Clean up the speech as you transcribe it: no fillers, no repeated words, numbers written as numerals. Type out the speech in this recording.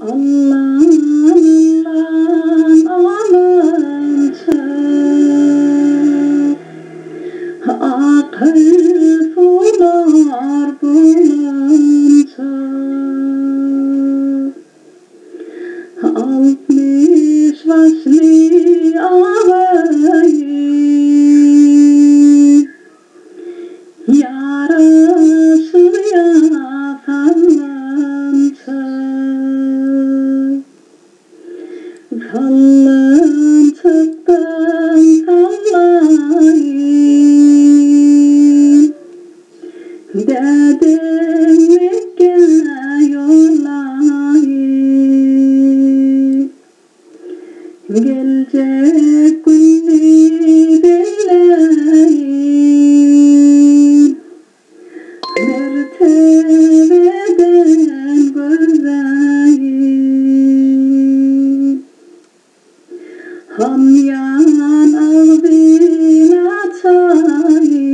Allah'ın alınca akıl sular bulunca 60 vasli ağayı yarası yatanlanca kallın çıktın kallayın dedin Mekke yollayın gelecek günü belleyin mertebeden gözleyin hamyan ağzını açayım